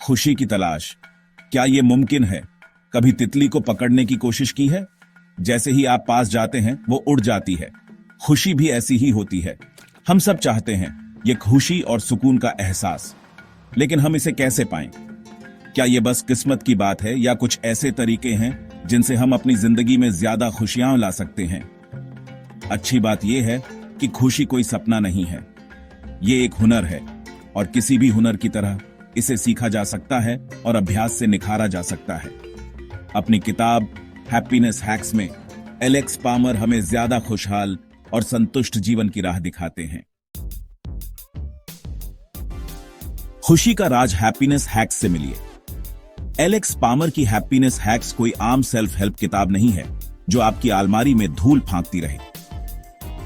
खुशी की तलाश, क्या यह मुमकिन है? कभी तितली को पकड़ने की कोशिश की है? जैसे ही आप पास जाते हैं वो उड़ जाती है। खुशी भी ऐसी ही होती है। हम सब चाहते हैं ये खुशी और सुकून का एहसास, लेकिन हम इसे कैसे पाएं? क्या ये बस किस्मत की बात है या कुछ ऐसे तरीके हैं जिनसे हम अपनी जिंदगी में ज्यादा खुशियां ला सकते हैं? अच्छी बात यह है कि खुशी कोई सपना नहीं है, ये एक हुनर है और किसी भी हुनर की तरह इसे सीखा जा सकता है और अभ्यास से निखारा जा सकता है। अपनी किताब हैप्पीनेस हैक्स में एलेक्स पामर हमें ज्यादा खुशहाल और संतुष्ट जीवन की राह दिखाते हैं। खुशी का राज हैप्पीनेस हैक्स से मिलिए। एलेक्स पामर की हैप्पीनेस हैक्स कोई आम सेल्फ हेल्प किताब नहीं है जो आपकी अलमारी में धूल फांकती रहे।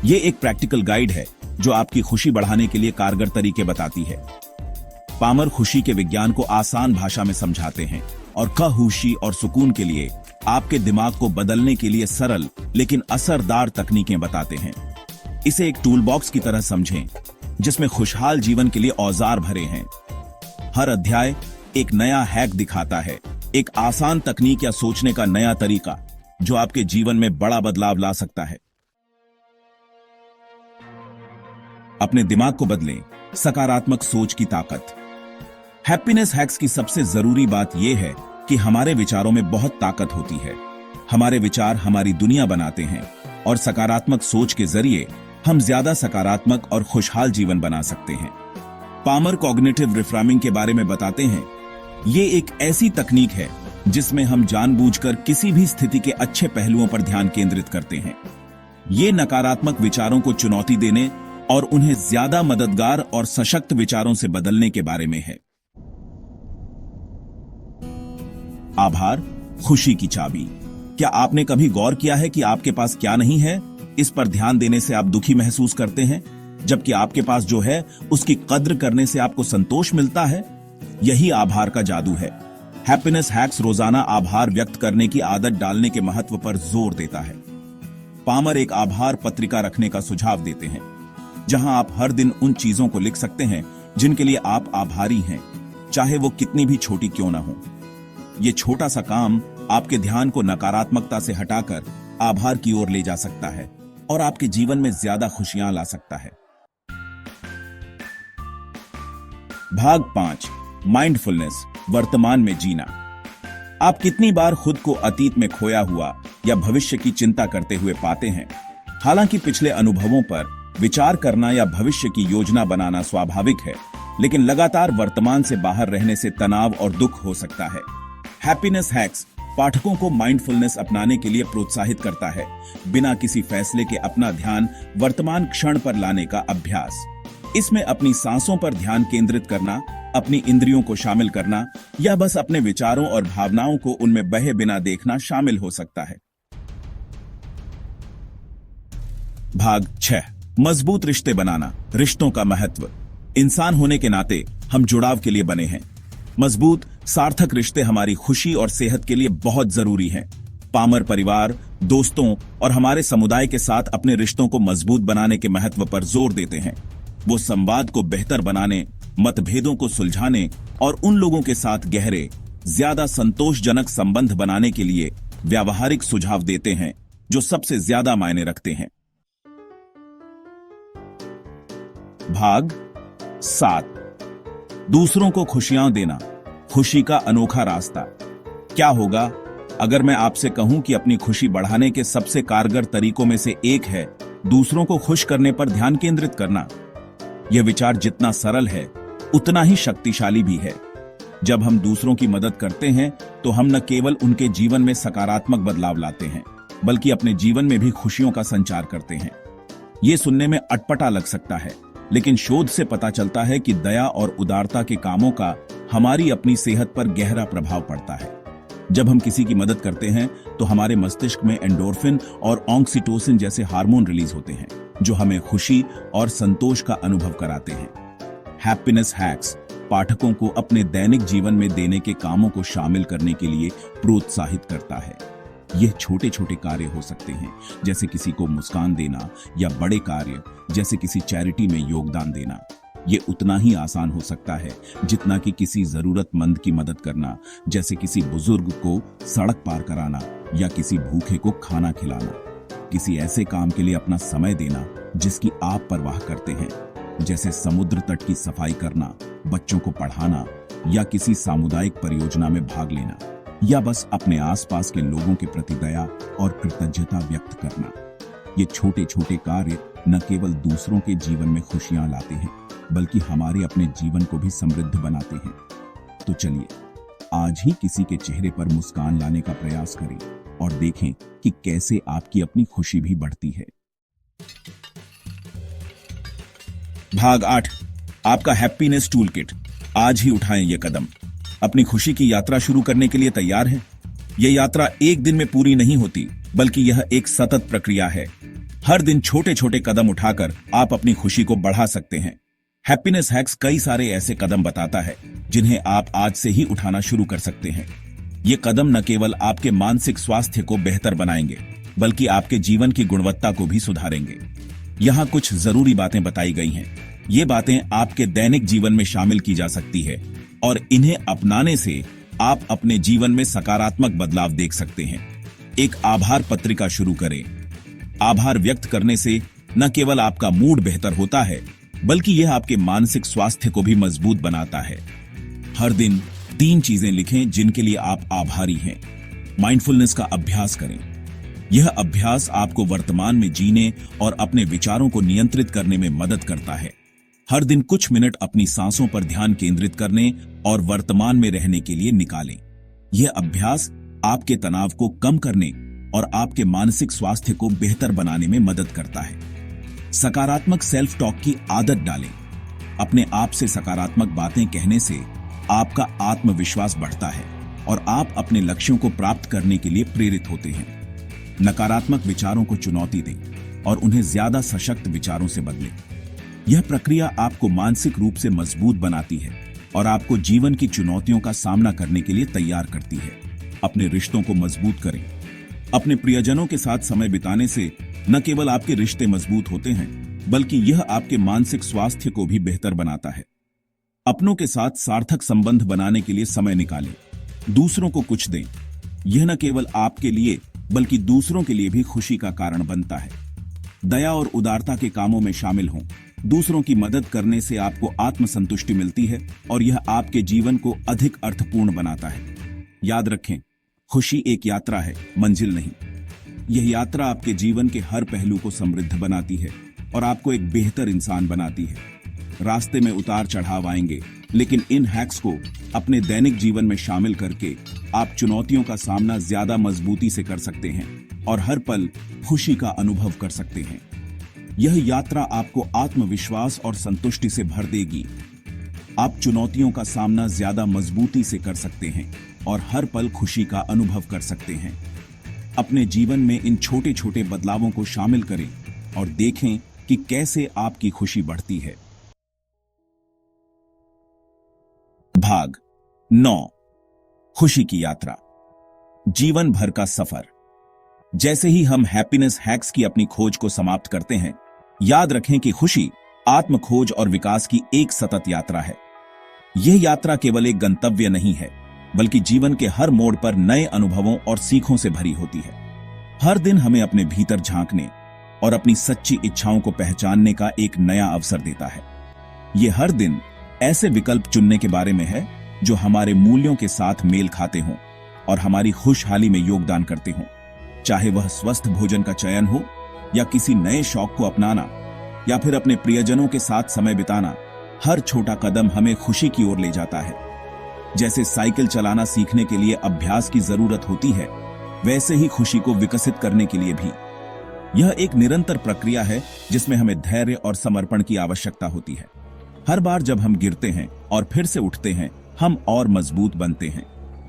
यह एक प्रैक्टिकल गाइड है जो आपकी खुशी बढ़ाने के लिए कारगर तरीके बताती है। पामर खुशी के विज्ञान को आसान भाषा में समझाते हैं और खुशी और सुकून के लिए आपके दिमाग को बदलने के लिए सरल लेकिन असरदार तकनीकें बताते हैं। इसे एक टूल बॉक्स की तरह समझें जिसमें खुशहाल जीवन के लिए औजार भरे हैं। हर अध्याय एक नया हैक दिखाता है, एक आसान तकनीक या सोचने का नया तरीका जो आपके जीवन में बड़ा बदलाव ला सकता है। अपने दिमाग को बदलें, सकारात्मक सोच की ताकत। हैप्पीनेस हैक्स की सबसे जरूरी बात यह है कि हमारे विचारों में बहुत ताकत होती है। हमारे विचार हमारी दुनिया बनाते हैं और सकारात्मक सोच के जरिए हम ज्यादा सकारात्मक और खुशहाल जीवन बना सकते हैं। पामर कॉग्निटिव रिफ्रेमिंग के बारे में बताते हैं, ये एक ऐसी तकनीक है जिसमें हम जानबूझकर किसी भी स्थिति के अच्छे पहलुओं पर ध्यान केंद्रित करते हैं। ये नकारात्मक विचारों को चुनौती देने और उन्हें ज्यादा मददगार और सशक्त विचारों से बदलने के बारे में है। आभार खुशी की चाबी। क्या आपने कभी गौर किया है कि आपके पास क्या नहीं है? इस पर ध्यान देने से आप दुखी महसूस करते हैं, जबकि आपके पास जो है उसकी कद्र करने से आपको संतोष मिलता है। यही आभार का जादू है। हैप्पीनेस हैक्स रोजाना आभार व्यक्त करने की आदत डालने के महत्व पर जोर देता है। पामर एक आभार पत्रिका रखने का सुझाव देते हैं, जहां आप हर दिन उन चीजों को लिख सकते हैं जिनके लिए आप आभारी हैं, चाहे वो कितनी भी छोटी क्यों ना हो। ये छोटा सा काम आपके ध्यान को नकारात्मकता से हटाकर आभार की ओर ले जा सकता है और आपके जीवन में ज्यादा खुशियां ला सकता है। भाग 5, माइंडफुलनेस, वर्तमान में जीना। आप कितनी बार खुद को अतीत में खोया हुआ या भविष्य की चिंता करते हुए पाते हैं? हालांकि पिछले अनुभवों पर विचार करना या भविष्य की योजना बनाना स्वाभाविक है, लेकिन लगातार वर्तमान से बाहर रहने से तनाव और दुख हो सकता है। हैप्पीनेस हैक्स पाठकों को माइंडफुलनेस अपनाने के लिए प्रोत्साहित करता है, बिना किसी फैसले के अपना ध्यान वर्तमान क्षण पर लाने का अभ्यास। इसमें अपनी सांसों पर ध्यान केंद्रित करना, अपनी इंद्रियों को शामिल करना या बस अपने विचारों और भावनाओं को उनमें बहे बिना देखना शामिल हो सकता है। भाग 6, मजबूत रिश्ते बनाना, रिश्तों का महत्व। इंसान होने के नाते हम जुड़ाव के लिए बने हैं। मजबूत सार्थक रिश्ते हमारी खुशी और सेहत के लिए बहुत जरूरी हैं। पामर परिवार, दोस्तों और हमारे समुदाय के साथ अपने रिश्तों को मजबूत बनाने के महत्व पर जोर देते हैं। वो संवाद को बेहतर बनाने, मतभेदों को सुलझाने और उन लोगों के साथ गहरे, ज्यादा संतोषजनक संबंध बनाने के लिए व्यावहारिक सुझाव देते हैं जो सबसे ज्यादा मायने रखते हैं। भाग 7, दूसरों को खुशियां देना, खुशी का अनोखा रास्ता। क्या होगा अगर मैं आपसे कहूं कि अपनी खुशी बढ़ाने के सबसे कारगर तरीकों में से एक है दूसरों को खुश करने पर ध्यान केंद्रित करना? यह विचार जितना सरल है उतना ही शक्तिशाली भी है। जब हम दूसरों की मदद करते हैं तो हम न केवल उनके जीवन में सकारात्मक बदलाव लाते हैं, बल्कि अपने जीवन में भी खुशियों का संचार करते हैं। यह सुनने में अटपटा लग सकता है, लेकिन शोध से पता चलता है कि दया और उदारता के कामों का हमारी अपनी सेहत पर गहरा प्रभाव पड़ता है। जब हम किसी की मदद करते हैं तो हमारे मस्तिष्क में एंडोर्फिन और ऑक्सीटोसिन जैसे हार्मोन रिलीज होते हैं, जो हमें खुशी और संतोष का अनुभव कराते हैं। हैप्पीनेस हैक्स पाठकों को अपने दैनिक जीवन में देने के कामों को शामिल करने के लिए प्रोत्साहित करता है। यह छोटे छोटे कार्य हो सकते हैं, जैसे किसी को मुस्कान देना, या बड़े कार्य जैसे किसी चैरिटी में योगदान देना। ये उतना ही आसान हो सकता है जितना कि किसी जरूरतमंद की मदद करना, जैसे किसी बुजुर्ग को सड़क पार कराना या किसी भूखे को खाना खिलाना। किसी ऐसे काम के लिए अपना समय देना जिसकी आप परवाह करते हैं, जैसे समुद्र तट की सफाई करना, बच्चों को पढ़ाना या किसी सामुदायिक परियोजना में भाग लेना, या बस अपने आसपास के लोगों के प्रति दया और कृतज्ञता व्यक्त करना। ये छोटे छोटे कार्य न केवल दूसरों के जीवन में खुशियां लाते हैं, बल्कि हमारे अपने जीवन को भी समृद्ध बनाते हैं। तो चलिए आज ही किसी के चेहरे पर मुस्कान लाने का प्रयास करें और देखें कि कैसे आपकी अपनी खुशी भी बढ़ती है। भाग 8, आपका हैप्पीनेस टूल किट। आज ही उठाएं ये कदम। अपनी खुशी की यात्रा शुरू करने के लिए तैयार हैं? यह यात्रा एक दिन में पूरी नहीं होती, बल्कि यह एक सतत प्रक्रिया है। हर दिन छोटे छोटे कदम उठाकर आप अपनी खुशी को बढ़ा सकते हैं। हैप्पीनेस हैक्स कई सारे ऐसे कदम बताता है जिन्हें आप आज से ही उठाना शुरू कर सकते हैं। ये कदम न केवल आपके मानसिक स्वास्थ्य को बेहतर बनाएंगे, बल्कि आपके जीवन की गुणवत्ता को भी सुधारेंगे। यहाँ कुछ जरूरी बातें बताई गई हैं। ये बातें आपके दैनिक जीवन में शामिल की जा सकती है और इन्हें अपनाने से आप अपने जीवन में सकारात्मक बदलाव देख सकते हैं। एक आभार पत्रिका शुरू करें। आभार व्यक्त करने से न केवल आपका मूड बेहतर होता है, बल्कि यह आपके मानसिक स्वास्थ्य को भी मजबूत बनाता है। हर दिन 3 चीजें लिखें जिनके लिए आप आभारी हैं। माइंडफुलनेस का अभ्यास करें। यह अभ्यास आपको वर्तमान में जीने और अपने विचारों को नियंत्रित करने में मदद करता है। हर दिन कुछ मिनट अपनी सांसों पर ध्यान केंद्रित करने और वर्तमान में रहने के लिए निकालें। यह अभ्यास आपके तनाव को कम करने और आपके मानसिक स्वास्थ्य को बेहतर बनाने में मदद करता है। सकारात्मक सेल्फ टॉक की आदत डालें। अपने आप से सकारात्मक बातें कहने से आपका आत्मविश्वास बढ़ता है और आप अपने लक्ष्यों को प्राप्त करने के लिए प्रेरित होते हैं। नकारात्मक विचारों को चुनौती दें और उन्हें ज्यादा सशक्त विचारों से बदलें। यह प्रक्रिया आपको मानसिक रूप से मजबूत बनाती है और आपको जीवन की चुनौतियों का सामना करने के लिए तैयार करती है। अपने रिश्तों को मजबूत करें। अपने प्रियजनों के साथ समय बिताने से न केवल आपके रिश्ते मजबूत होते हैं, बल्कि यह आपके मानसिक स्वास्थ्य को भी बेहतर बनाता है। अपनों के साथ सार्थक संबंध बनाने के लिए समय निकालें। दूसरों को कुछ दें। यह न केवल आपके लिए बल्कि दूसरों के लिए भी खुशी का कारण बनता है। दया और उदारता के कामों में शामिल हों। दूसरों की मदद करने से आपको आत्मसंतुष्टि मिलती है और यह आपके जीवन को अधिक अर्थपूर्ण बनाता है। याद रखें, खुशी एक यात्रा है, मंजिल नहीं। यह यात्रा आपके जीवन के हर पहलू को समृद्ध बनाती है और आपको एक बेहतर इंसान बनाती है। रास्ते में उतार चढ़ाव आएंगे, लेकिन इन हैक्स को अपने दैनिक जीवन में शामिल करके आप चुनौतियों का सामना ज्यादा मजबूती से कर सकते हैं और हर पल खुशी का अनुभव कर सकते हैं। यह यात्रा आपको आत्मविश्वास और संतुष्टि से भर देगी। आप चुनौतियों का सामना ज्यादा मजबूती से कर सकते हैं और हर पल खुशी का अनुभव कर सकते हैं। अपने जीवन में इन छोटे छोटे बदलावों को शामिल करें और देखें कि कैसे आपकी खुशी बढ़ती है। भाग 9, खुशी की यात्रा, जीवन भर का सफर। जैसे ही हम हैप्पीनेस हैक्स की अपनी खोज को समाप्त करते हैं, याद रखें कि खुशी आत्म खोज और विकास की एक सतत यात्रा है। यह यात्रा केवल एक गंतव्य नहीं है, बल्कि जीवन के हर मोड़ पर नए अनुभवों और सीखों से भरी होती है। हर दिन हमें अपने भीतर झांकने और अपनी सच्ची इच्छाओं को पहचानने का एक नया अवसर देता है। यह हर दिन ऐसे विकल्प चुनने के बारे में है जो हमारे मूल्यों के साथ मेल खाते हों और हमारी खुशहाली में योगदान करते हों। चाहे वह स्वस्थ भोजन का चयन हो या किसी नए शौक को अपनाना या फिर अपने प्रियजनों के साथ समय बिताना, हर छोटा कदम हमें खुशी की ओर ले जाता है। जैसे साइकिल चलाना सीखने के लिए अभ्यास की जरूरत होती है, वैसे ही खुशी को विकसित करने के लिए भी। यह एक निरंतर प्रक्रिया है जिसमें हमें धैर्य और समर्पण की आवश्यकता होती है। हर बार जब हम गिरते हैं और फिर से उठते हैं, हम और मजबूत बनते हैं।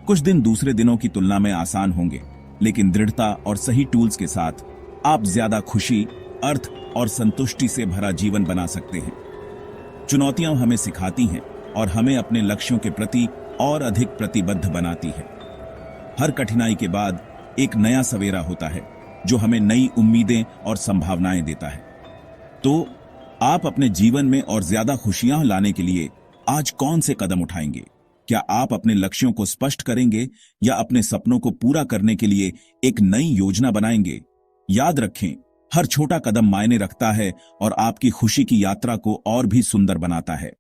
कुछ दिन दूसरे दिनों की तुलना में आसान होंगे, लेकिन दृढ़ता और सही टूल्स के साथ आप ज्यादा खुशी, अर्थ और संतुष्टि से भरा जीवन बना सकते हैं। चुनौतियां हमें सिखाती हैं और हमें अपने लक्ष्यों के प्रति और अधिक प्रतिबद्ध बनाती है। हर कठिनाई के बाद एक नया सवेरा होता है जो हमें नई उम्मीदें और संभावनाएं देता है। तो आप अपने जीवन में और ज्यादा खुशियां लाने के लिए आज कौन से कदम उठाएंगे? क्या आप अपने लक्ष्यों को स्पष्ट करेंगे या अपने सपनों को पूरा करने के लिए एक नई योजना बनाएंगे? याद रखें, हर छोटा कदम मायने रखता है और आपकी खुशी की यात्रा को और भी सुंदर बनाता है।